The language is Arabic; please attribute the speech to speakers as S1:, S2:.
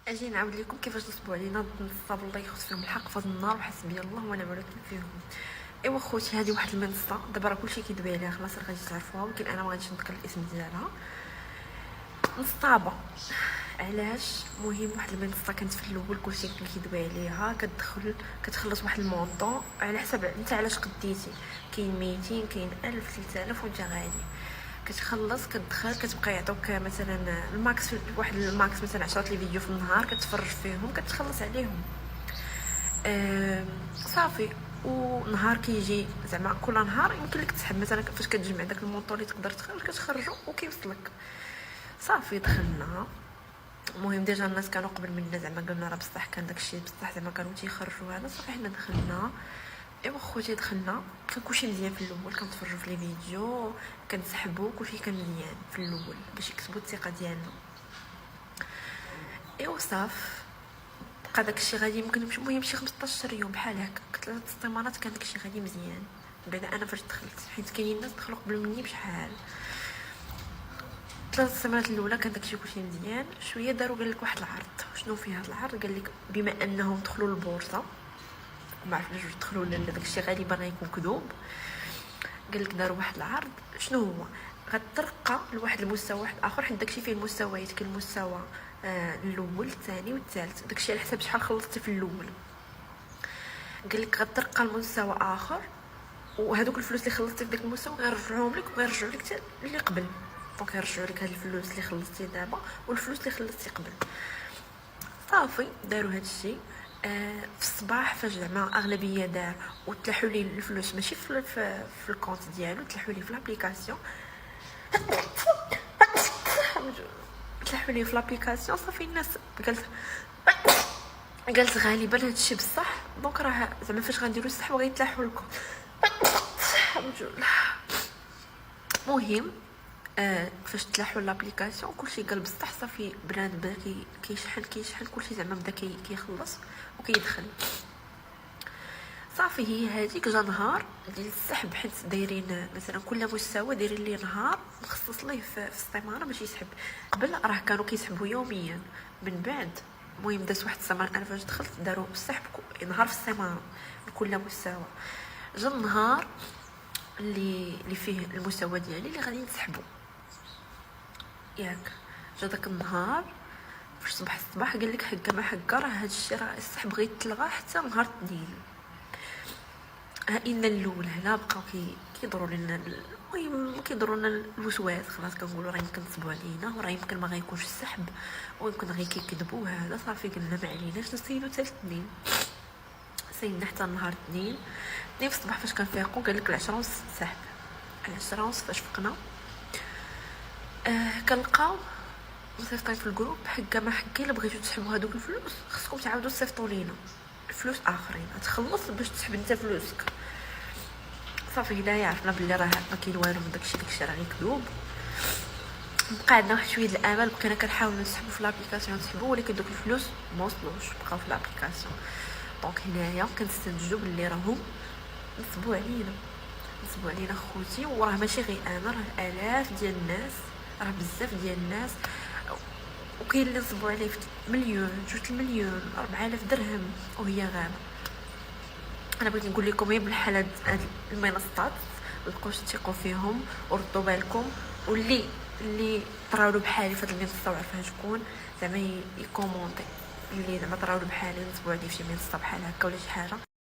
S1: اجي نعاود لكم كيفاش نصبوا علينا النصاب الله يخص فيهم الحق في هذا النهار وحسبي الله ونعم الوكيل فيهم. ايوا خوتي، هذه واحد المنصه دابا راه كلشي كيدوي عليها، خلاص راه غادي تعرفوها، ولكن انا ما غاديش نذكر الاسم ديالها. نصابه علاش مهم؟ واحد المنصه كانت في الاول كلشي كان كيدوي عليها، كتخلص واحد المونطون على حسب انت علاش قديتي. كاين 200 كاين 1000 3000 وانت غادي كتخلص كتدخل كتبقى يعطوك مثلا الماكس في واحد الماكس مثلا 10 لي فيديو في النهار كتفرج فيهم كتخلص عليهم. صافي. ونهار كيجي زعما كل نهار يمكن لك تسحب مثلا فاش كتجمع داك المونطون اللي تقدر تخرج كتخرجو وكيوصلك. صافي دخلنا. المهم ديجا الناس كانوا قبل منا زعما قلنا راه بصح كان داكشي بصح زعما كانوا تيخرجوا هذا. صافي حنا دخلنا. ايوا خوتي دخلنا كان كلشي مزيان في الاول، كنتفرجوا في لي فيديو كنسحبوا كلشي كان مزيان في الاول باش يكسبوا الثقه ديالنا. ايوا صاف بقى داكشي غادي يمكن المهم شي 15 يوم بحال هكا، 3 استمارات كان داكشي غادي مزيان. بعد انا فاش دخلت حيت كاينين ناس دخلوا قبل مني بشحال، 3 السنوات الاولى كان داكشي كلشي مزيان. شويه داروا قال لك واحد العرض. شنو فيه هذا العرض؟ قال لك بما انهم دخلوا للبورصه ما عرفتش واش دخلوا ولا لا، داكشي غالبا غيكون كذوب. قال لك داروا واحد العرض. شنو هو؟ غترقى لواحد المستوى واحد اخر، حيت داكشي فيه المستويات. كاين المستوى الاول الثاني والثالث، داكشي على حسب شحال خلصتي في الاول. قال لك غترقى لمستوى اخر، وهذوك الفلوس اللي خلصتي في داك المستوى غيرجعوهم لك وغيرجعوا لك حتى اللي قبل. دونك غيرجعوا لك هاد الفلوس اللي خلصتي دابا والفلوس اللي خلصتي قبل. صافي داروا هاد الشيء. في الصباح فاش زعما اغلبيه دار وتلاحوا لي الفلوس ماشي في الكونت ديالو، تلاحوا لي في لابليكاسيون. تلاحوا لي في لابليكاسيون. صافي الناس قالت غالبا هادشي بصح، دونك راه زعما فاش غنديروا السحب غيتلاحوا لكم. مهم فاش تلاحوا لابليكاسيون كلشي قال بصح. صافي بنادم بدا كيشحن كلشي زعما بدا كيخلص وكيدخل. صافي هي هذيك جا نهار ديال السحب، حيت دايرين مثلا كل مستوى دايرين ليه نهار مخصص ليه في السيمانه باش يسحب. قبل راه كانوا كيسحبوا يوميا، من بعد المهم داز واحد السيمانه انا فاش دخلت داروا السحب نهار في السيمانه لكل مستوى. جا النهار اللي فيه المستوى ديالي اللي غادي نسحبوا ياك. جا داك النهار فاش صبح الصباح قال لك حكا ما حكا راه هادشي راه السحب غيتلغى حتى نهار الاثنين. ان الاول هنا بقاو كيضروا لنا، المهم كيضروا لنا الوسواس. خلاص كنقولوا راه يمكن تصبوا علينا وراه يمكن ما غيكونش السحب ويمكن غير كيكذبوا هذا. صافي قلنا ما عليناش نسيلو حتى الاثنين. سينا حتى نهار الاثنين في الصباح فاش كنفيقوا قال لك 10:30 سحب. 10:30 فاش فقنا كنلقاو مصيفطين في الجروب حكا ما حكي الا بغيتو تسحبوا هذوك الفلوس خصكم تعاودوا تصيفطوا لينا الفلوس اخرين تخلص باش تسحب انت فلوسك. صافي هنايا عرفنا بلي راه ما كاين والو من داكشي راه غير كذوب. بقى عندنا واحد شويه الامل، بقينا كنحاولوا نسحبوا في لابليكاسيون نسحبوا، ولكن دوك الفلوس ما وصلوش بقاو في لابليكاسيون. دونك هنايا كنستنتجوا بلي راهم نصبوا علينا خوتي. وراه ماشي غير انا، راه الاف ديال الناس، راه بزاف ديال الناس. وكاين اللي نصبوا عليه في 1,000,000 2,000,000 4,000 درهم وهي غابه. انا بغيت نقول لكم غير بحال هاد المنصات متبقاوش تثقوا فيهم وردوا بالكم. واللي طراولو بحالي في هاد المنصه وعرفها شكون زعما يكومونتي اللي زعما طراولو بحالي نصبوا عليه في شي منصه بحال هكا ولا شي حاجه.